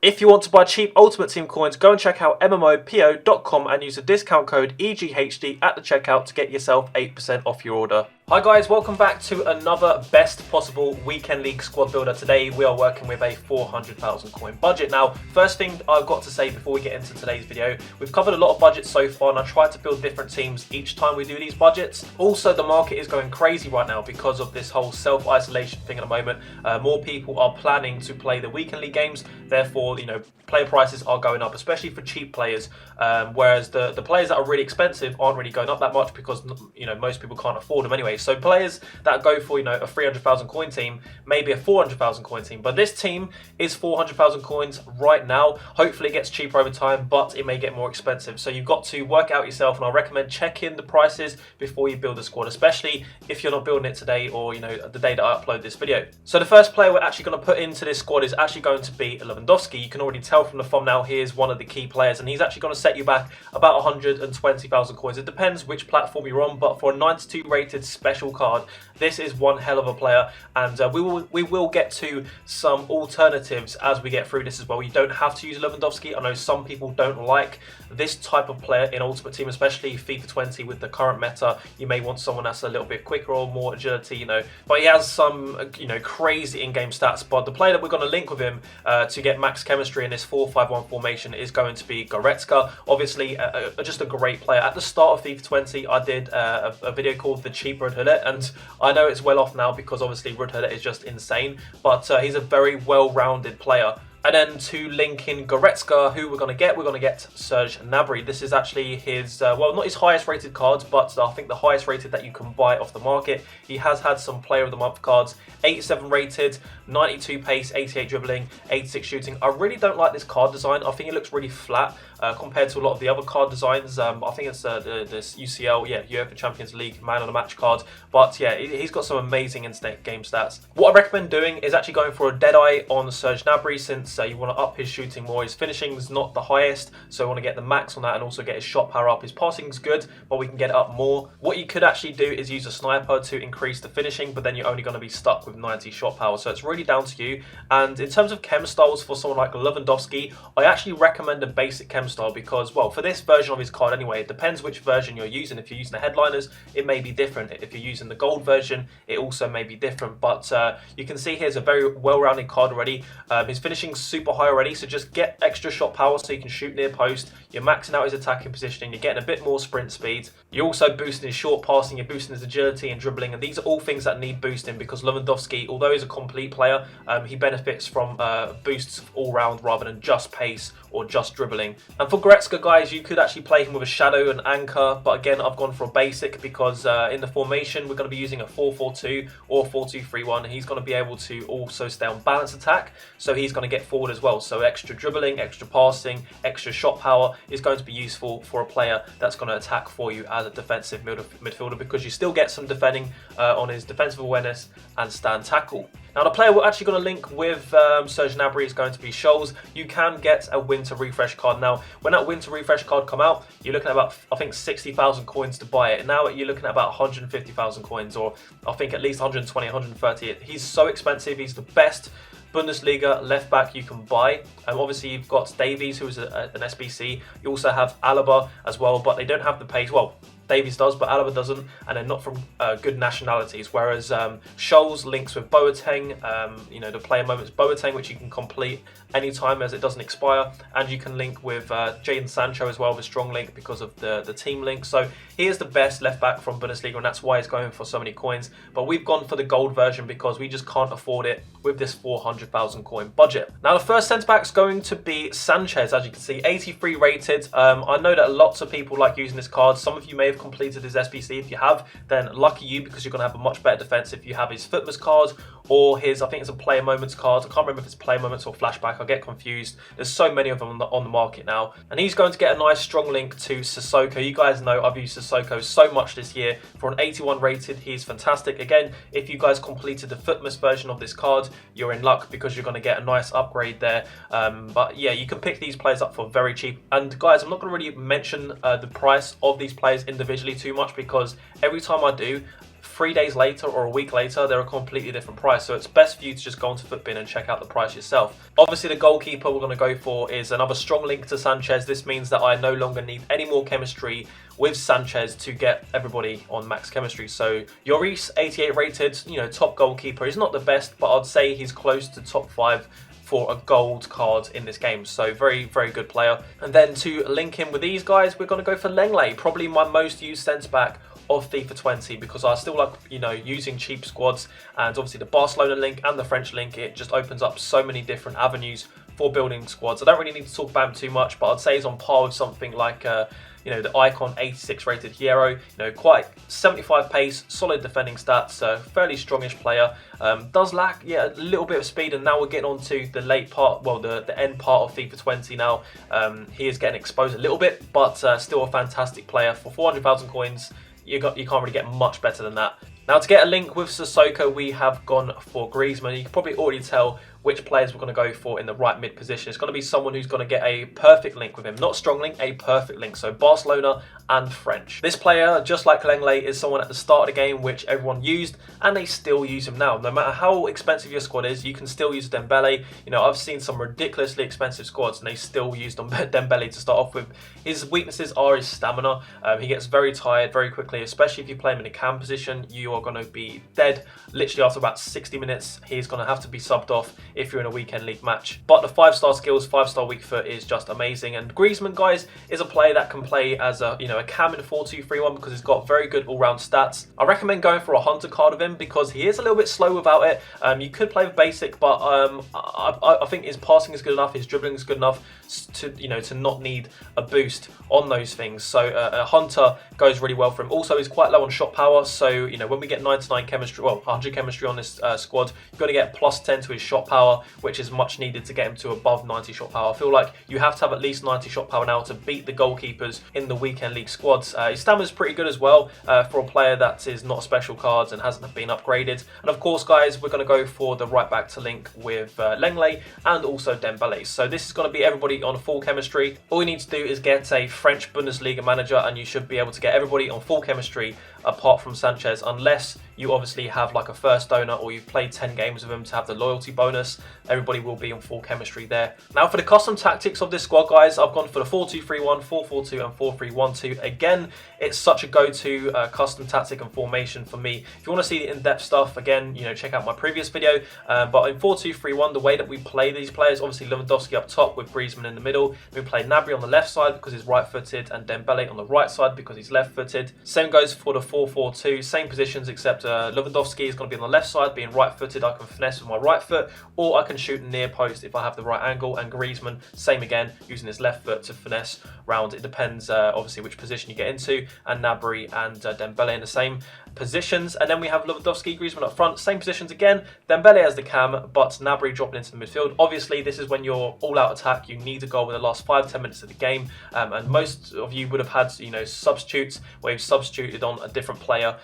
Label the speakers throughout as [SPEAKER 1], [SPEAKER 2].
[SPEAKER 1] If you want to buy cheap Ultimate Team coins, go and check out MMOPO.com and use the discount code EGHD at the checkout to get yourself 8% off your order. Hi guys, welcome back to another best possible weekend league squad builder. Today we are working with a 400,000 coin budget. Now, first thing I've got to say before we get into today's video, we've covered a lot of budgets so far and I try to build different teams each time we do these budgets. Also, the market is going crazy right now because of this whole self-isolation thing at the moment. More people are planning to play the weekend league games, therefore, player prices are going up, especially for cheap players, whereas the players that are really expensive aren't really going up that much because most people can't afford them anyway. So players that go for a 300,000 coin team, maybe a 400,000 coin team, but this team is 400,000 coins right now. Hopefully it gets cheaper over time, but it may get more expensive. So you've got to work out yourself, and I recommend checking the prices before you build a squad, especially if you're not building it today or the day that I upload this video. So the first player we're actually going to put into this squad is actually going to be Lewandowski. You can already tell from the thumbnail he is one of the key players, and he's actually going to set you back about 120,000 coins. It depends which platform you're on, but for a 92 rated special card, this is one hell of a player, and we will get to some alternatives as we get through this as well. You don't have to use Lewandowski. I know some people don't like this type of player in Ultimate Team, especially FIFA 20 with the current meta. You may want someone that's a little bit quicker or more agility, but he has some crazy in-game stats. But the player that we're going to link with him to get max chemistry in this 4-5-1 formation is going to be Goretzka. Obviously, just a great player. At the start of FIFA 20, I did a video called The Cheap Rudhullet, and I know it's well off now because obviously Rudhullet is just insane, but he's a very well-rounded player. And then to link in Goretzka, who we're going to get Serge Gnabry. This is actually his, well, not his highest rated cards, but I think the highest rated that you can buy off the market. He has had some Player of the Month cards, 87 rated, 92 pace, 88 dribbling, 86 shooting. I really don't like this card design. I think it looks really flat compared to a lot of the other card designs. I think it's this UCL, UEFA Champions League Man of the Match card. But yeah, he's got some amazing in-game stats. What I recommend doing is actually going for a Deadeye on Serge Gnabry, since you want to up his shooting more. His finishing is not the highest, so I want to get the max on that and also get his shot power up. His passing is good, but we can get it up more. What you could actually do is use a sniper to increase the finishing, but then you're only going to be stuck with 90 shot power, so it's really down to you. And in terms of chem styles for someone like Lewandowski, I actually recommend a basic chem style because, well, for this version of his card anyway, it depends which version you're using. If you're using the headliners, it may be different. If you're using the gold version, it also may be different, but you can see here's a very well-rounded card already. His finishing super high already, so just get extra shot power so you can shoot near post. You're maxing out his attacking positioning, you're getting a bit more sprint speed, you're also boosting his short passing, you're boosting his agility and dribbling, and these are all things that need boosting because Lewandowski, although he's a complete player, he benefits from boosts all round rather than just pace or just dribbling. And for Goretzka, guys, you could actually play him with a shadow and anchor, but again, I've gone for a basic because in the formation we're going to be using a 4-4-2 or 4-2-3-1. He's going to be able to also stay on balance attack, so he's going to get forward as well. So extra dribbling, extra passing, extra shot power is going to be useful for a player that's going to attack for you as a defensive midfielder because you still get some defending on his defensive awareness and stand tackle. Now, the player we're actually going to link with Serge Gnabry is going to be Scholes. You can get a Winter Refresh card. Now, when that Winter Refresh card come out, you're looking at about, I think, 60,000 coins to buy it. Now you're looking at about 150,000 coins, or I think at least 120, 130. He's so expensive. He's the best Bundesliga left back you can buy. Obviously, you've got Davies, who is an SBC. You also have Alaba as well, but they don't have the pace. Well, Davies does, but Alaba doesn't, and they're not from good nationalities. Whereas Scholes links with Boateng, the player moments Boateng, which you can complete anytime as it doesn't expire, and you can link with Jadon Sancho as well, with a strong link because of the team link. So he is the best left back from Bundesliga, and that's why he's going for so many coins. But we've gone for the gold version because we just can't afford it with this 400,000 coin budget. Now, the first centre back is going to be Sanchez, as you can see, 83 rated. I know that lots of people like using this card. Some of you may have completed his SBC. If you have, then lucky you, because you're going to have a much better defense if you have his Footmas card or his, I think it's a Player Moments card. I can't remember if it's Player Moments or Flashback. I get confused. There's so many of them on the market now. And he's going to get a nice strong link to Sissoko. You guys know I've used Sissoko so much this year. For an 81 rated, he's fantastic. Again, if you guys completed the Footmas version of this card, you're in luck because you're going to get a nice upgrade there. But yeah, you can pick these players up for very cheap. And guys, I'm not going to really mention the price of these players individually too much, because every time I do, 3 days later or a week later, they're a completely different price. So it's best for you to just go onto Footbin and check out the price yourself. Obviously, the goalkeeper we're going to go for is another strong link to Sanchez. This means that I no longer need any more chemistry with Sanchez to get everybody on max chemistry. So Lloris, 88 rated, top goalkeeper. He's not the best, but I'd say he's close to top 5 for a gold card in this game. So very, very good player. And then to link him with these guys, we're going to go for Lenglet, probably my most used centre-back of FIFA 20, because I still like, using cheap squads, and obviously the Barcelona link and the French link, it just opens up so many different avenues for building squads. I don't really need to talk about him too much, but I'd say he's on par with something like the Icon 86 rated Hierro, quite 75 pace, solid defending stats, fairly strongish player. Does lack, a little bit of speed, and now we're getting on to the late part, well, the end part of FIFA 20 now. He is getting exposed a little bit, but still a fantastic player. For 400,000 coins, you can't really get much better than that. Now, to get a link with Sissoko, we have gone for Griezmann. You can probably already tell which players we're going to go for in the right mid position. It's going to be someone who's going to get a perfect link with him. Not strong link, a perfect link. So Barcelona and French. This player, just like Lenglet, is someone at the start of the game which everyone used, and they still use him now. No matter how expensive your squad is, you can still use Dembele. I've seen some ridiculously expensive squads and they still use Dembele to start off with. His weaknesses are his stamina. He gets very tired very quickly, especially if you play him in a cam position. You are going to be dead literally after about 60 minutes. He's going to have to be subbed off if you're in a weekend league match. But the 5-star skills, 5-star weak foot is just amazing. And Griezmann, guys, is a player that can play as a cam in 4-2-3-1 because he's got very good all-round stats. I recommend going for a Hunter card of him because he is a little bit slow without it. You could play with basic, but I think his passing is good enough, his dribbling is good enough to not need a boost on those things. So a Hunter goes really well for him. Also, he's quite low on shot power, so when we get 99 chemistry, well, 100 chemistry on this squad, you're going to get +10 to his shot power, which is much needed to get him to above 90 shot power. I feel like you have to have at least 90 shot power now to beat the goalkeepers in the weekend league squads. His stamina is pretty good as well for a player that is not a special cards and hasn't been upgraded. And of course, guys, we're going to go for the right back to link with Lenglet and also Dembele. So this is going to be everybody on full chemistry. All you need to do is get a French Bundesliga manager and you should be able to get everybody on full chemistry apart from Sanchez, unless you obviously have like a first owner or you've played 10 games with him to have the loyalty bonus. Everybody will be on full chemistry there. Now for the custom tactics of this squad, guys, I've gone for the 4-2-3-1, 4-4-2 and 4-3-1-2. Again, it's such a go-to custom tactic and formation for me. If you want to see the in-depth stuff, again, check out my previous video. But in 4-2-3-1, the way that we play these players, obviously Lewandowski up top with Griezmann in the middle. We play Gnabry on the left side because he's right-footed and Dembele on the right side because he's left-footed. Same goes for the 4-4-2, same positions except Lewandowski is going to be on the left side, being right-footed. I can finesse with my right foot, or I can shoot near post if I have the right angle. And Griezmann, same again, using his left foot to finesse round. It depends, obviously, which position you get into. And Gnabry and Dembele in the same positions. And then we have Lewandowski, Griezmann up front, same positions again. Dembele as the cam, but Gnabry dropping into the midfield. Obviously, this is when you're all-out attack. You need a goal in the last 5-10 minutes of the game. And most of you would have had, substitutes where you've substituted on a different player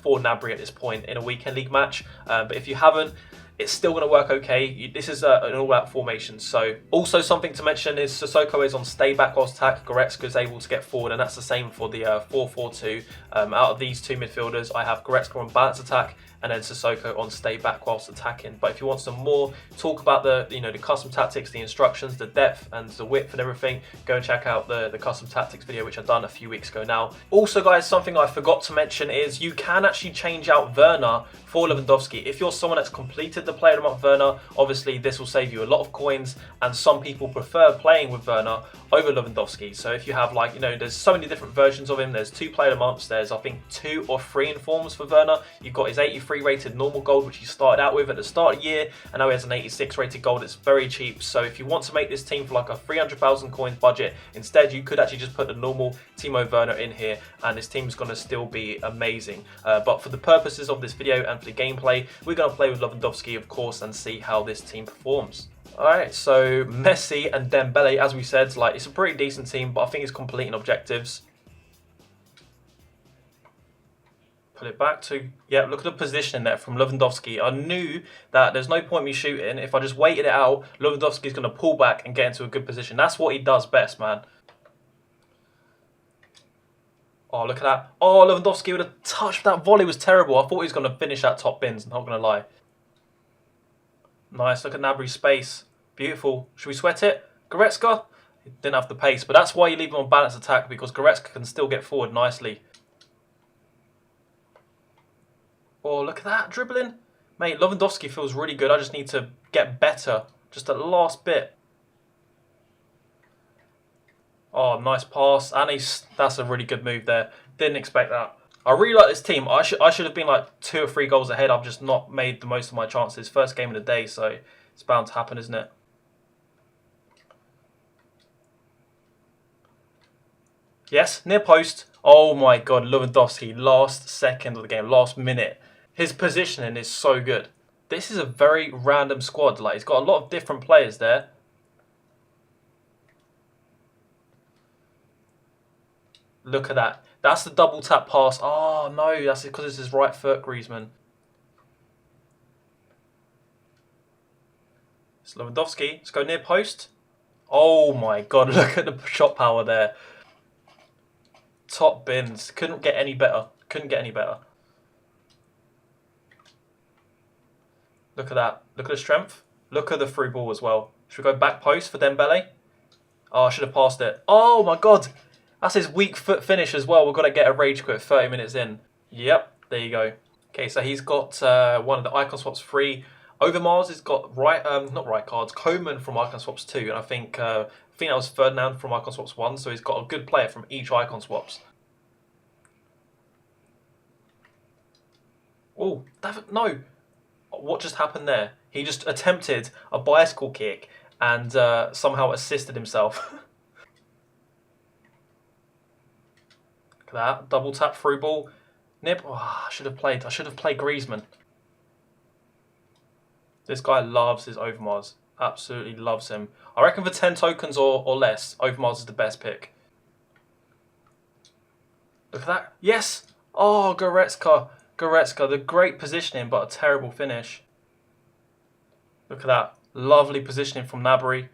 [SPEAKER 1] for Gnabry at this point in a weekend league match. But if you haven't, it's still going to work okay. This is an all-out formation. So also something to mention is Sissoko is on stay back whilst attack. Goretzka is able to get forward, and that's the same for the 4-4-2. Out of these two midfielders, I have Goretzka on balance attack and then Sissoko on stay back whilst attacking. But if you want some more talk about the the custom tactics, the instructions, the depth and the width and everything, go and check out the custom tactics video which I've done a few weeks ago now. Also, guys, something I forgot to mention is you can actually change out Werner for Lewandowski. If you're someone that's completed the Player of the Month Werner, obviously this will save you a lot of coins, and some people prefer playing with Werner over Lewandowski. So if you have there's so many different versions of him. There's 2 Player of the Months. There's I think 2 or 3 informs for Werner. You've got his 83 rated normal gold, which he started out with at the start of the year, and now he has an 86 rated gold. It's very cheap. So if you want to make this team for like a 300,000 coins budget, instead you could actually just put the normal Timo Werner in here, and this team's going to still be amazing. But for the purposes of this video and for the gameplay, we're going to play with Lewandowski, of course, and see how this team performs. Alright, so Messi and Dembele, as we said, it's a pretty decent team, but I think it's completing objectives. Put it back to, yeah, look at the positioning there from Lewandowski. I knew that there's no point me shooting. If I just waited it out, Lewandowski's going to pull back and get into a good position. That's what he does best, man. Oh, look at that. Oh, Lewandowski with a touch. That volley was terrible. I thought he was going to finish that top bins, not going to lie. Nice. Look at Gnabry's space. Beautiful. Should we sweat it? Goretzka? He didn't have the pace, but that's why you leave him on balanced attack, because Goretzka can still get forward nicely. Oh, look at that. Dribbling. Mate, Lewandowski feels really good. I just need to get better. Just the last bit. Oh, nice pass. And that's a really good move there. Didn't expect that. I really like this team. I should have been like 2 or 3 goals ahead. I've just not made the most of my chances. First game of the day, so it's bound to happen, isn't it? Yes, near post. Oh my God, Lewandowski, last second of the game, last minute. His positioning is so good. This is a very random squad. Like, he's got a lot of different players there. Look at that. That's the double tap pass. Oh no, that's because it's his right foot, Griezmann. It's Lewandowski. Let's go near post. Oh my God, look at the shot power there. Top bins. Couldn't get any better. Couldn't get any better. Look at that. Look at the strength. Look at the through ball as well. Should we go back post for Dembele? Oh, I should have passed it. Oh my God. That's his weak foot finish as well. We've got to get a rage quit 30 minutes in. Yep, there you go. Okay, so he's got one of the icon swaps free. Overmars has got not right cards, Coman from icon swaps 2, and I think that was Ferdinand from icon swaps 1. So he's got a good player from each icon swaps. Oh, no! What just happened there? He just attempted a bicycle kick and somehow assisted himself. Look at that, double tap through ball. Nip. Oh, I should have played Griezmann. This guy loves his Overmars. Absolutely loves him. I reckon for 10 tokens or less, Overmars is the best pick. Look at that. Yes! Oh, Goretzka. Goretzka, the great positioning, but a terrible finish. Look at that. Lovely positioning from Gnabry.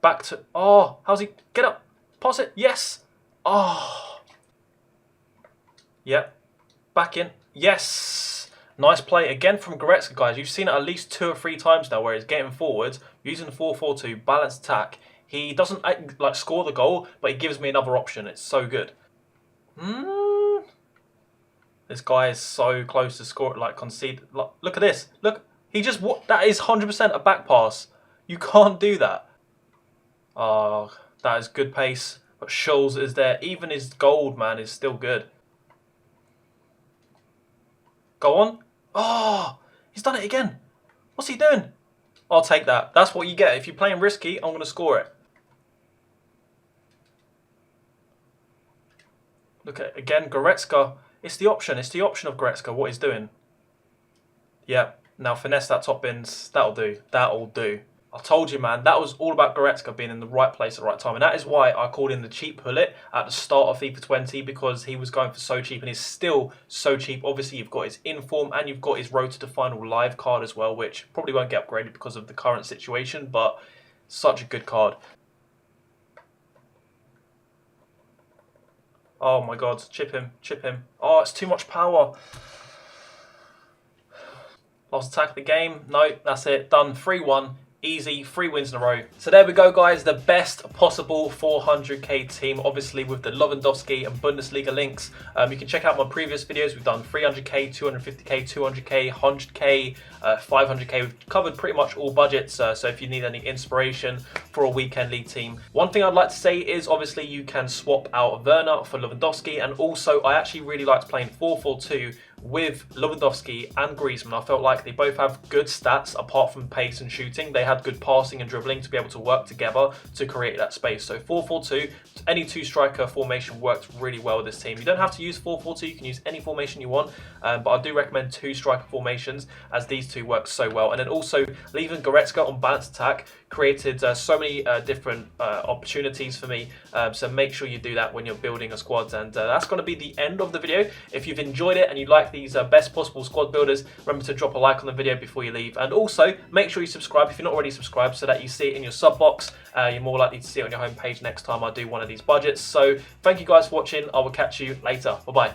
[SPEAKER 1] Back to... Oh, how's he... Get up. Pass it. Yes. Oh. Yep. Back in. Yes. Nice play again from Goretzka, guys. You've seen it at least 2 or 3 times now where he's getting forward, using the 4-4-2, balanced attack. He doesn't like score the goal, but he gives me another option. It's so good. This guy is so close to score, like concede. Look at this. Look, he just that is 100% a back pass. You can't do that. Oh, that is good pace. But Scholes is there. Even his gold, man, is still good. Go on. Oh, he's done it again. What's he doing? I'll take that. That's what you get. If you're playing risky, I'm going to score it. Look at again, Goretzka. It's the option. It's the option of Goretzka, what he's doing. Yep. Now finesse that top bins. That'll do. That'll do. I told you, man, that was all about Goretzka being in the right place at the right time. And that is why I called him the cheap Hullet at the start of FIFA 20, because he was going for so cheap and he's still so cheap. Obviously, you've got his inform and you've got his Road to the Final live card as well, which probably won't get upgraded because of the current situation, but such a good card. Oh my God, chip him, chip him. Oh, it's too much power. Last attack of the game. No, that's it. Done. 3-1. Easy, 3 wins in a row. So there we go, guys. The best possible 400k team, obviously with the Lewandowski and Bundesliga links. You can check out my previous videos. We've done 300k, 250k, 200k, 100k, 500k. We've covered pretty much all budgets. So if you need any inspiration for a weekend league team. One thing I'd like to say is obviously you can swap out Werner for Lewandowski. And also I actually really liked playing 4-4-2 with Lewandowski and Griezmann. I felt like they both have good stats apart from pace and shooting. They had good passing and dribbling to be able to work together to create that space. So 4-4-2, any 2-striker formation works really well with this team. You don't have to use 4-4-2, you can use any formation you want, but I do recommend 2-striker formations as these two work so well. And then also leaving Goretzka on balanced attack created so many different opportunities for me. So make sure you do that when you're building a squad. And that's going to be the end of the video. If you've enjoyed it and you'd like like these best possible squad builders, remember to drop a like on the video before you leave. And also, make sure you subscribe if you're not already subscribed so that you see it in your sub box. You're more likely to see it on your homepage next time I do one of these budgets. So thank you guys for watching. I will catch you later. Bye-bye.